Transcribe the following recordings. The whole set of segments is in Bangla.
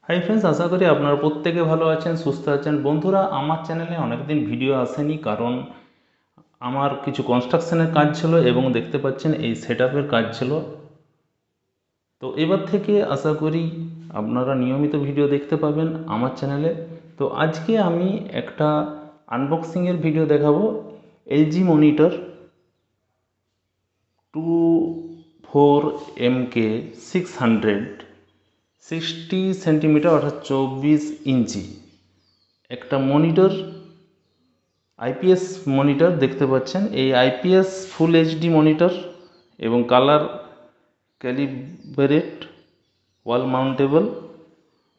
হাই ফ্রেন্ডস, আশা করি আপনারা প্রত্যেকে ভালো আছেন, সুস্থ আছেন। বন্ধুরা, আমার চ্যানেলে অনেকদিন ভিডিও আসেনি, কারণ আমার কিছু কনস্ট্রাকশনের কাজ ছিল এবং দেখতে পাচ্ছেন এই সেটআপের কাজ ছিল। তো এবার থেকে আশা করি আপনারা নিয়মিত ভিডিও দেখতে পাবেন আমার চ্যানেলে। তো আজকে আমি একটা আনবক্সিংয়ের ভিডিও দেখাবো। এলজি মনিটর 24MK 600 60 সেন্টিমিটার অর্থাৎ 24 ইঞ্চি একটা মনিটর, আইপিএস মনিটর দেখতে পাচ্ছেন। এই আইপিএস ফুল এইচডি মনিটর এবং কালার ক্যালিব্রেট, ওয়াল মাউন্টেবল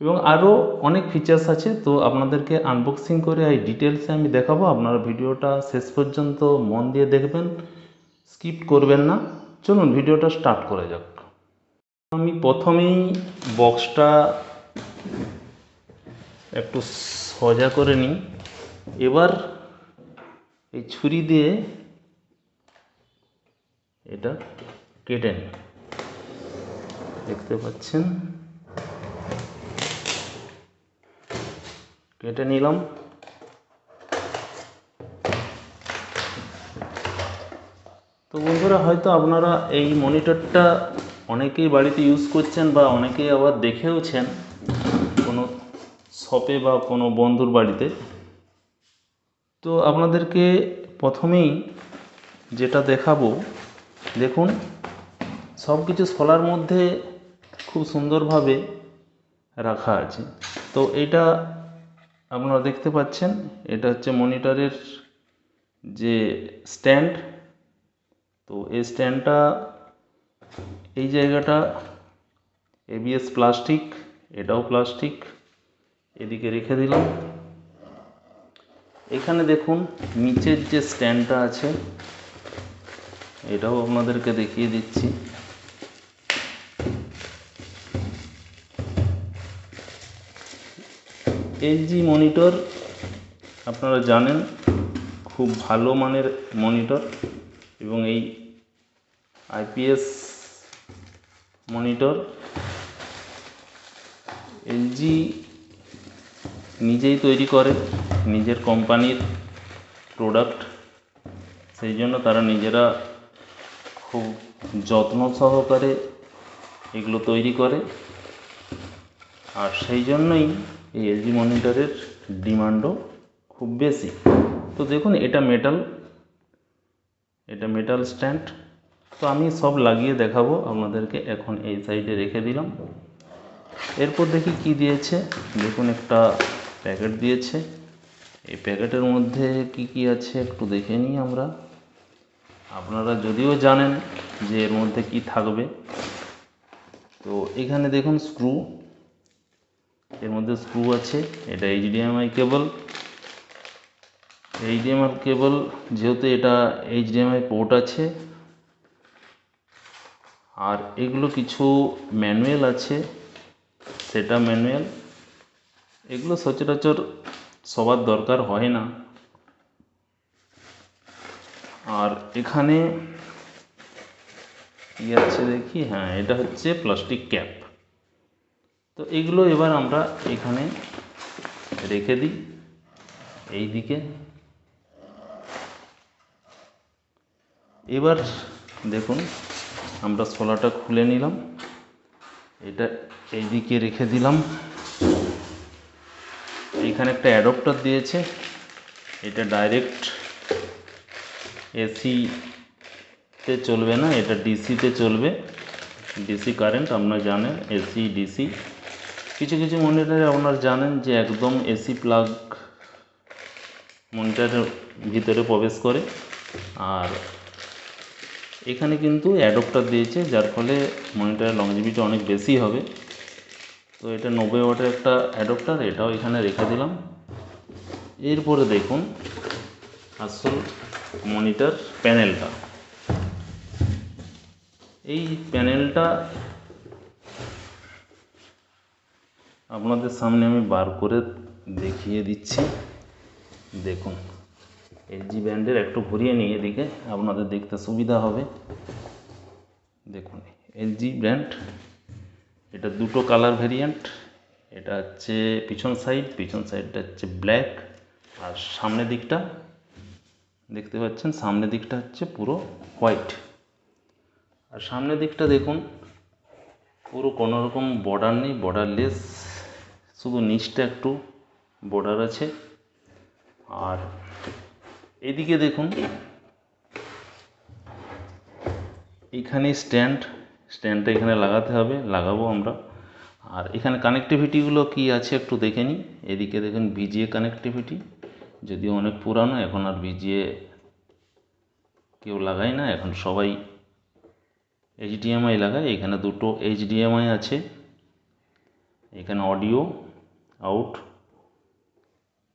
এবং আরও অনেক ফিচার্স আছে। তো আপনাদেরকে আনবক্সিং করে এই ডিটেলসে আমি দেখাবো। আপনারা ভিডিওটা শেষ পর্যন্ত মন দিয়ে দেখবেন, স্কিপ করবেন না। চলুন ভিডিওটা স্টার্ট করা যাক। আমি প্রথমেই বক্সটা একটু সোজা করে নিই। এবার এই ছুরি দিয়ে এটা কেটে নিই। দেখতে পাচ্ছেন, কেটে নিলাম। তো বন্ধুরা, হয়তো আপনারা এই মনিটরটা অনেকেই বাড়িতে ইউজ করছেন বা অনেকেই আবার দেখেওছেন কোনো শপে বা কোনো বন্ধুর বাড়িতে। তো আপনাদেরকে প্রথমেই যেটা দেখাবো, দেখুন সব কিছু সোলার মধ্যে খুব সুন্দরভাবে রাখা আছে। তো এটা আপনারা দেখতে পাচ্ছেন, এটা হচ্ছে মনিটরের যে স্ট্যান্ড। তো এই স্ট্যান্ডটা, এই জায়গাটা এবিএস প্লাস্টিক, এটাও প্লাস্টিক, এদিকে রেখে দিলাম। এখানে দেখুন নিচের যে স্ট্যান্ডটা আছে, এটাও আপনাদেরকে দেখিয়ে দিচ্ছি। এলজি মনিটর আপনারা জানেন খুব ভালো মানের মনিটর, এবং এই আইপিএস মনিটর এলজি নিজেই তৈরি করে, নিজের কোম্পানির প্রোডাক্ট। সেই জন্য তারা নিজেরা খুব যত্ন সহকারে এগুলো তৈরি করে, আর সেই জন্যই এই এলজি মনিটরের ডিমান্ডও খুব বেশি। তো দেখুন, এটা মেটাল স্ট্যান্ড। তো আমি সব লাগিয়ে দেখাবো আপনাদেরকে। এখন এই সাইডে রেখে দিলাম। এরপর দেখি কি দিয়েছে। দেখুন, একটা প্যাকেট দিয়েছে। এই প্যাকেটের মধ্যে কি কি আছে একটু দেখে নিই আমরা। আপনারা যদিও জানেন যে এর মধ্যে কি থাকবে। তো এখানে দেখুন স্ক্রু, এর মধ্যে স্ক্রু আছে। এটা এইচডিএমআই কেবল। এইচডিএমআই কেবল, যেহেতু এটা এইচডিএমআই পোর্ট আছে। আর এগুলো কিছু ম্যানুয়াল আছে, সেটা ম্যানুয়াল। এগুলো সচরাচর সবার দরকার হয় না। আর এখানে কি আছে দেখি, হ্যাঁ, এটা হচ্ছে প্লাস্টিক ক্যাপ। তো এগুলো এবার আমরা এখানে রেখে দিই এই দিকে। এবার দেখুন, আমরা সোলাটা খুলে নিলাম, এটা এই দিকে রেখে দিলাম। এইখানে একটা অ্যাডাপ্টার দিয়েছে। এটা ডাইরেক্ট এসিতে চলবে না, এটা ডিসিতে চলবে। ডিসি কারেন্ট আপনারা জানেন, এসি ডিসি। কিছু কিছু মনিটরে আপনারা জানেন যে একদম এসি প্লাগ মনিটরের ভিতরে প্রবেশ করে। আর এখানে কিন্তু অ্যাডাপ্টার দিয়েছে, যার ফলে মনিটরের লংজিভিটি অনেক বেশি হবে। তো এটা 90 ওয়াটের একটা অ্যাডাপ্টার, এটাও এখানে রেখে দিলাম। এরপরে দেখুন আসল মনিটর প্যানেলটা। এই প্যানেলটা আপনাদের সামনে আমি বার করে দেখিয়ে দিচ্ছি। দেখুন, এলজি ব্র্যান্ডের, একটু ঘুরিয়ে নিয়ে এদিকে আপনাদের দেখতে সুবিধা হবে। দেখুন, এলজি ব্র্যান্ড, এটা দুটো কালার ভেরিয়েন্ট, এটা হচ্ছে পিছন সাইডটা হচ্ছে ব্ল্যাক, আর সামনের দিকটা দেখতে পাচ্ছেন, সামনের দিকটা হচ্ছে পুরো হোয়াইট। আর সামনের দিকটা দেখুন পুরো কোনো রকম বর্ডার নেই, বর্ডারলেস, শুধু নিচটা একটু বর্ডার আছে। আর এদিকে দেখুন এখানে স্ট্যান্ডটা এখানে লাগাতে হবে, লাগাবো আমরা। আর এখানে কানেক্টিভিটিগুলো কি আছে একটু দেখে নিই। এদিকে দেখুন ভিজিএ কানেক্টিভিটি, যদিও অনেক পুরানো, এখন আর ভিজিএ কেউ লাগায় না, এখন সবাই এইচডিএমআই লাগায়। এখানে দুটো এইচডিএমআই আছে, এখানে অডিও আউট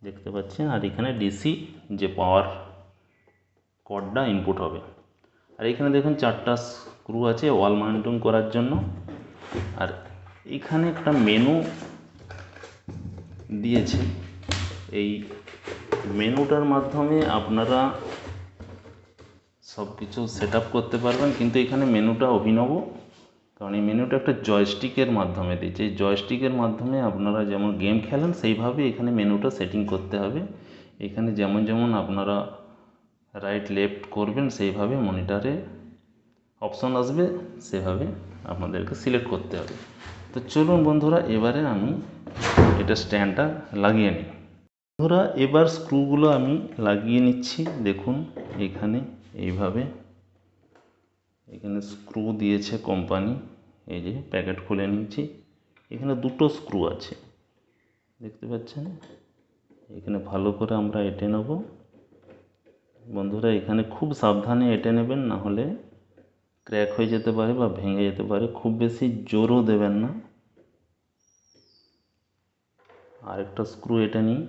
দেখতে পাচ্ছেন, আর এখানে ডিসি যে পাওয়ার কর্ডটা ইনপুট হবে। আর এখানে দেখুন 4টা স্ক্রু আছে ওয়াল মাউন্টিং করার জন্য। আর এখানে একটা মেনু দিয়েছে, এই মেনুটার মাধ্যমে আপনারা সব কিছু সেট আপ করতে পারবেন। কিন্তু এখানে মেনুটা অভিনব, কারণ এই মেনুটা একটা জয়স্টিকের মাধ্যমে দিয়েছে। এই জয়স্টিকের মাধ্যমে আপনারা যেমন গেম খেলেন সেইভাবে এখানে মেনুটা সেটিং করতে হবে। এখানে যেমন যেমন আপনারা রাইট লেফট করবেন সেইভাবে মনিটরে অপশন আসবে, সেভাবে আপনাদেরকে সিলেক্ট করতে হবে। তো চলুন বন্ধুরা, এবারে আমি এটা স্ট্যান্ডটা লাগিয়ে নিই। বন্ধুরা এবার স্ক্রুগুলো আমি লাগিয়ে নিচ্ছি। দেখুন এখানে এইভাবে, এখানে স্ক্রু দিয়েছে কোম্পানি, এই যে প্যাকেট খুলে নিচ্ছি। এখানে দুটো স্ক্রু আছে দেখতে পাচ্ছেন, এখানে ভালো করে আমরা এঁটে নেব। বন্ধুরা এখানে খুব সাবধানে এঁটে নেবেন, না হলে ক্র্যাক হয়ে যেতে পারে বা ভেঙে যেতে পারে। খুব বেশি জোরও দেবেন না। আরেকটা স্ক্রু এঁটে নিই।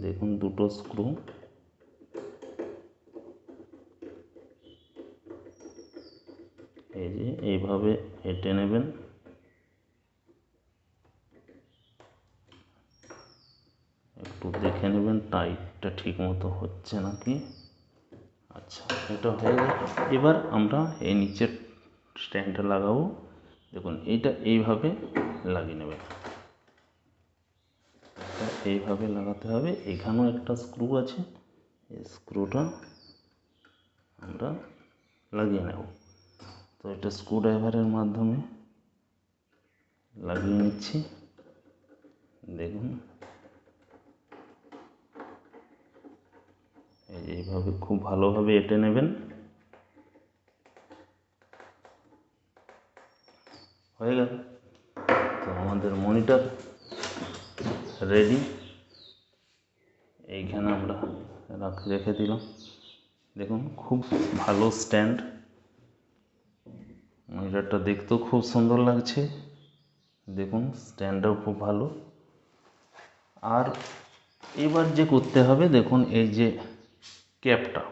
দেখুন দুটো স্ক্রু, এই যে এইভাবে এঁটে নেবেন। একটু দেখে নেবেন টাইটটা ঠিক মতো হচ্ছে নাকি। আচ্ছা, এটা হয়ে গেল। এবার আমরা এই নিচের স্ট্যান্ডটা লাগাবো। দেখুন এইটা এইভাবে লাগিয়ে নেবেন, এইভাবে লাগাতে হবে। এখানেও একটা স্ক্রু আছে, এই স্ক্রুটা আমরা লাগিয়ে নেব। তো এটা স্ক্রু ড্রাইভারের মাধ্যমে লাগিয়ে নিচ্ছি। দেখুন এইভাবে খুব ভালোভাবে এঁটে নেবেন। হয়ে গেল। তো আমাদের মনিটর রেডি। এইখানে আমরা রেখে দিলাম। দেখুন খুব ভালো স্ট্যান্ড, মনিটরটা দেখতেও খুব সুন্দর লাগছে। দেখুন স্ট্যান্ডটাও খুব ভালো। আর এবার যে করতে হবে, দেখুন এই যে ক্যাপটা,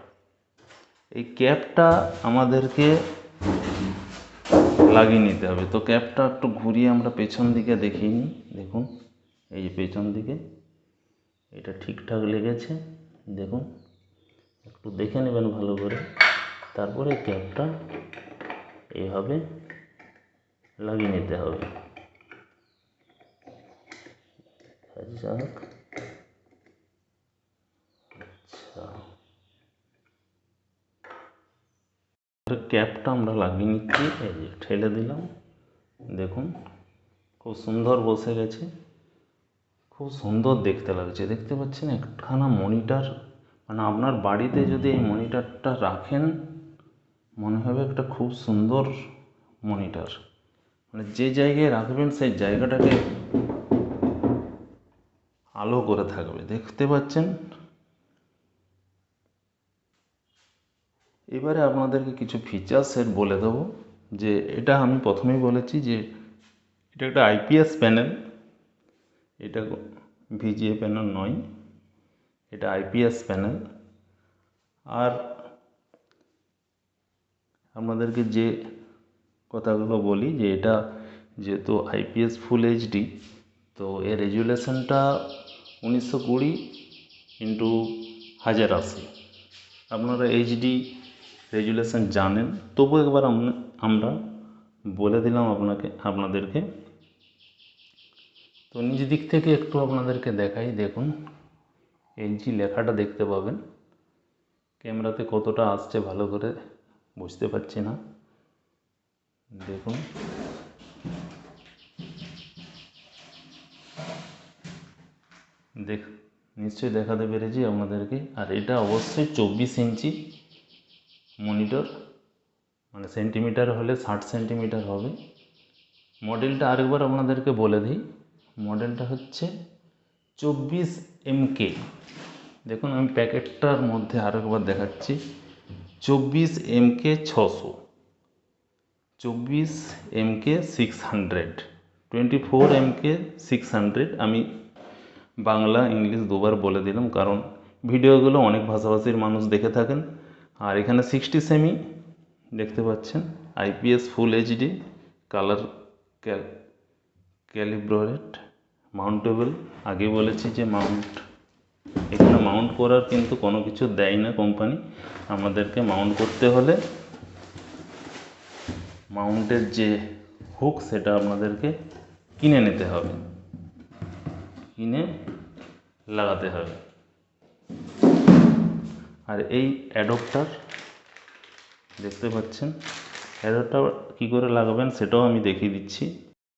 এই ক্যাপটা আমাদেরকে লাগিয়ে নিতে হবে। তো ক্যাপটা একটু ঘুরিয়ে আমরা পেছন দিকে দেখিয়ে নিই। দেখুন এই যে পেছন দিকে এটা ঠিকঠাক লেগেছে। দেখুন একটু দেখে নেবেন ভালো করে, তারপরে ক্যাপটা এইভাবে লাগিয়ে নিতে হবে। যাক, আচ্ছা ক্যাপটা আমরা লাগিয়ে নিচ্ছি। এই যে ঠেলে দিলাম, দেখুন খুব সুন্দর বসে গেছে, খুব সুন্দর দেখতে লাগছে। দেখতে পাচ্ছেন একখানা মনিটর, মানে আপনার বাড়িতে যদি এই মনিটরটা রাখেন মনে হবে একটা খুব সুন্দর মনিটর। মানে যে জায়গায় রাখবেন সেই জায়গাটাকে আলো করে থাকবে, দেখতে পাচ্ছেন। এবারে আপনাদেরকে কিছু ফিচার্সের বলে দেবো। যে এটা আমি প্রথমেই বলেছি যে এটা একটা আইপিএস প্যানেল, এটা ভিজিএ প্যানেল নয়, এটা আইপিএস প্যানেল। আর আপনাদেরকে যে কথাগুলো বলি, যে এটা যেহেতু আইপিএস ফুল এইচডি, তো এর রেজুলেশনটা 1920x1080। আপনারা এইচডি রেজুলেশন জানেন, তবু একবার আমরা বলে দিলাম আপনাদেরকে। তো নিজ দিক থেকে একটু আপনাদেরকে দেখাই, দেখুন এলজি লেখাটা দেখতে পাবেন। ক্যামেরাতে কতটা আসছে ভালো করে বুঝতে পারছি না, দেখুন নিশ্চয়ই দেখাতে পেরেছি আপনাদেরকে। আর এটা অবশ্যই 24 ইঞ্চি মনিটর, মানে সেন্টিমিটার হলে 60 সেন্টিমিটার হবে। মডেলটা আরেকবার আপনাদেরকে বলে দিই, মডেলটা হচ্ছে 24MK। দেখুন আমি প্যাকেটটার মধ্যে আরেকবার দেখাচ্ছি, 24MK 600, 24MK 600, 24MK 600। আমি বাংলা ইংলিশ দুবার বলে দিলাম, কারণ ভিডিওগুলো অনেক ভাষাভাষীর মানুষ দেখে থাকেন। আর এখানে 60 সেমি দেখতে পাচ্ছেন, IPS ফুল HD কালার ক্যালিব্রেটেড, মাউন্টেবল। আগে বলেছি যে এখানে মাউন্ট করার কিন্তু কোনো কিছু দেয় না কোম্পানি। আমাদেরকে মাউন্ট করতে হলে মাউন্টের যে হুক সেটা আপনাদেরকে কিনে নিতে হবে, কিনে লাগাতে হবে। আর এই অ্যাডপ্টার দেখতে পাচ্ছেন, অ্যাডপ্টার কী করে লাগাবেন সেটাও আমি দেখিয়ে দিচ্ছি।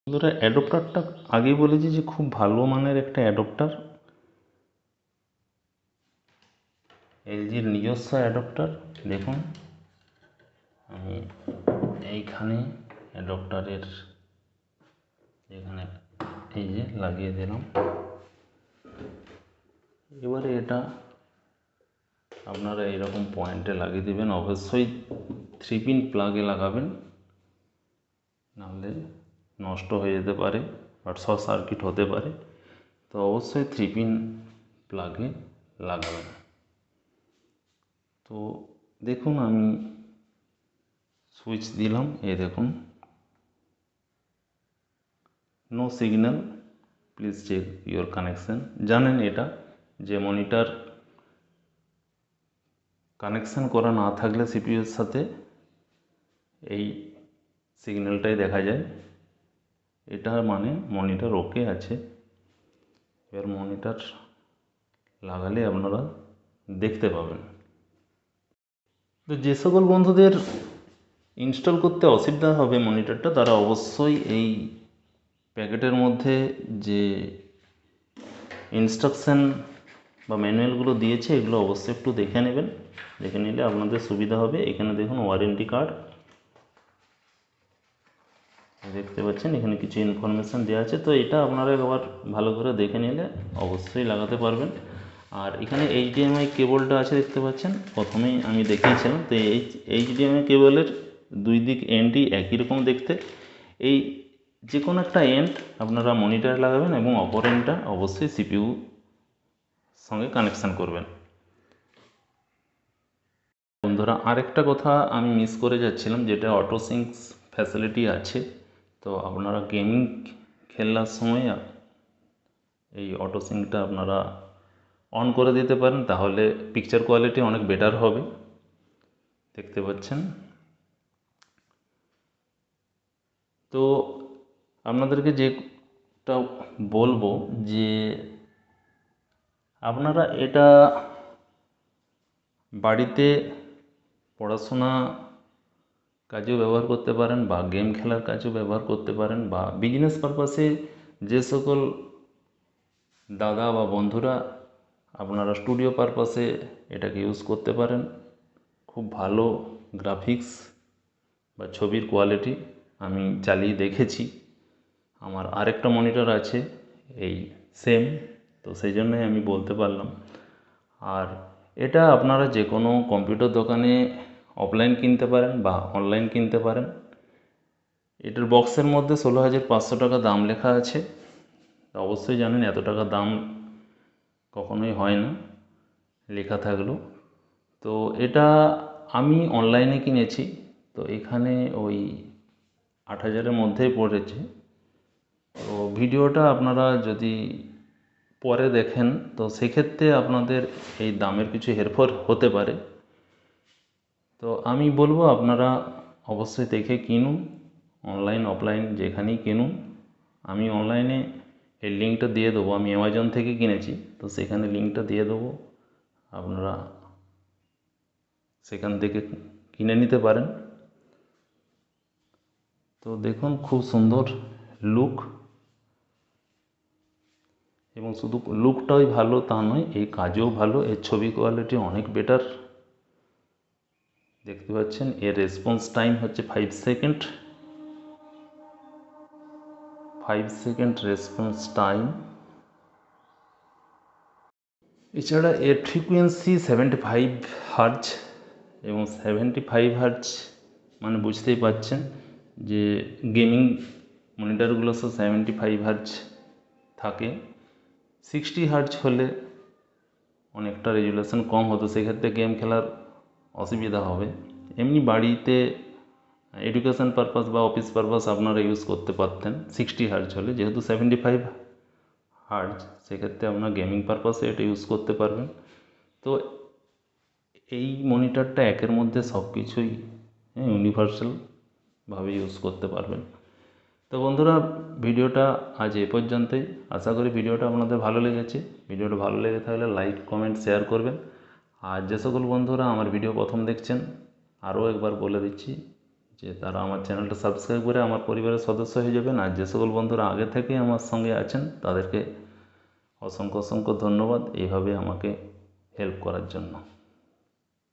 বন্ধুরা অ্যাডপ্টারটা আগেই বলেছি যে খুব ভালো মানের একটা অ্যাডপ্টার, এলজির নিজস্ব অ্যাডপ্টার। দেখুন আমি এইখানে অ্যাডপ্টারের এখানে এই যে লাগিয়ে দিলাম। এবারে এটা আপনারা এরকম পয়েন্টে লাগিয়ে দেবেন, অবশ্যই 3 পিন প্লাগে লাগাবেন, নাহলে নষ্ট হয়ে যেতে পারে বা শর্ট সার্কিট হতে পারে। তো অবশ্যই 3 পিন প্লাগে লাগাবেন। তো দেখুন আমি সুইচ দিলাম, এই দেখুন no signal, please check your connection. জানেন এটা যে মনিটর কানেকশান করা না থাকলে সিপিইউর সাথে এই সিগন্যালটাই দেখা যায়, এটা মানে মনিটর ওকে আছে। এবার মনিটর লাগালে আপনারা দেখতে পাবেন। তো যে সকল বন্ধুদের ইনস্টল করতে অসুবিধা হবে মনিটরটা, তারা অবশ্যই এই প্যাকেটের মধ্যে যে ইনস্ট্রাকশান বা ম্যানুয়ালগুলো দিয়েছে এগুলো অবশ্যই একটু দেখে নেবেন, দেখে নিলে আপনাদের সুবিধা হবে। এখানে দেখুন ওয়ারেন্টি কার্ড দেখতে পাচ্ছেন, এখানে কিছু ইনফরমেশান দেওয়া আছে। তো এটা আপনারা একবার ভালো করে দেখে নিলে অবশ্যই লাগাতে পারবেন। আর এখানে HDMI কেবলটা আছে দেখতে পাচ্ছেন, প্রথমেই আমি দেখিয়েছিলাম। তো এই HDMI কেবলের দুই দিক এন্ডই একই রকম দেখতে। এই যে কোনো একটা এন্ড আপনারা মনিটরে লাগাবেন এবং অপর এন্ডটা অবশ্যই CPU সঙ্গে কানেকশান করবেন। বন্ধুরা আরেকটা কথা আমি মিস করে যাচ্ছিলাম, যেটা অটো সিঙ্কস ফ্যাসিলিটি আছে। তো আপনারা গেমিং খেলার সময় এই অটো সিঙ্কটা আপনারা অন করে দিতে পারেন, তাহলে পিকচার কোয়ালিটি অনেক বেটার হবে। দেখতে পাচ্ছেন। তো আপনাদেরকে যেটা বলবো যে আপনারা এটা বাড়িতে পড়াশোনা কাজেও ব্যবহার করতে পারেন, বা গেম খেলার কাজেও ব্যবহার করতে পারেন, বা বিজনেস পারপাসে যে সকল দাদা বা বন্ধুরা আপনারা স্টুডিও পারপাসে এটাকে ইউজ করতে পারেন। খুব ভালো গ্রাফিক্স বা ছবির কোয়ালিটি আমি চালিয়ে দেখেছি। আমার আরেকটা মনিটর আছে এই সেম, তো সেই জন্যই আমি বলতে পারলাম। আর এটা আপনারা যে কোনো কম্পিউটার দোকানে অফলাইন কিনতে পারেন বা অনলাইন কিনতে পারেন। এটার বক্সের মধ্যে 16,500 টাকা দাম লেখা আছে। অবশ্যই জানেন এত টাকা দাম কখনোই হয় না লেখা থাকলেও। তো এটা আমি অনলাইনে কিনেছি, তো এখানে ওই 8,000-এর মধ্যেই পড়েছে। তো ভিডিওটা আপনারা যদি পরে দেখেন তো সেক্ষেত্রে আপনাদের এই দামের কিছু হেরফের হতে পারে। তো আমি বলবো আপনারা অবশ্যই দেখে কিনুন, অনলাইন অফলাইন যেখানেই কিনুন। আমি অনলাইনে এই লিঙ্কটা দিয়ে দেবো, আমি অ্যামাজন থেকে কিনেছি, তো সেখানে লিঙ্কটা দিয়ে দেবো, আপনারা সেখান থেকে কিনে নিতে পারেন। তো দেখুন খুব সুন্দর লুক, এবং শুধু লুকটাই ভালো তা নয়, এই কাজও ভালো, এর ছবি কোয়ালিটি অনেক বেটার। দেখতে পাচ্ছেন এর রেসপন্স টাইম হচ্ছে 5 সেকেন্ড, 5 সেকেন্ড রেসপন্স টাইম। এছাড়া এর ফ্রিকোয়েন্সি 75 হার্জ, এবং 75 হার্জ মানে বুঝতেই পারছেন যে গেমিং মনিটরগুলো সব 75 হার্জ থাকে। 60 হার্জ হলে অনেকটা রেজুলেশন কম হতো, সেক্ষেত্রে গেম খেলার অসুবিধা হবে। এমনি বাড়িতে এডুকেশন পারপাস বা অফিস পারপাস আপনারা ইউজ করতে পারতেন 60 হার্জ হলে, যেহেতু 75 হার্জ সেক্ষেত্রে আপনার গেমিং পারপাসে এটা ইউজ করতে পারবেন। তো এই মনিটরটা একের মধ্যে সব কিছুই ইউনিভার্সালভাবে ইউজ করতে পারবেন। তো বন্ধুরা, ভিডিওটা আজ এ পর্যন্তই। আশা করি ভিডিওটা আপনাদের ভালো লেগেছে। ভিডিওটা ভালো লেগে থাকলে লাইক, কমেন্ট, শেয়ার করবেন। আর যে সকল বন্ধুরা আমার ভিডিও প্রথম দেখছেন, আরও একবার বলে দিচ্ছি যে তারা আমার চ্যানেলটা সাবস্ক্রাইব করে আমার পরিবারের সদস্য হয়ে যাবেন। আর যে সকল বন্ধুরা আগে থেকে আমার সঙ্গে আছেন তাদেরকে অসংখ্য অসংখ্য ধন্যবাদ এইভাবে আমাকে হেল্প করার জন্য।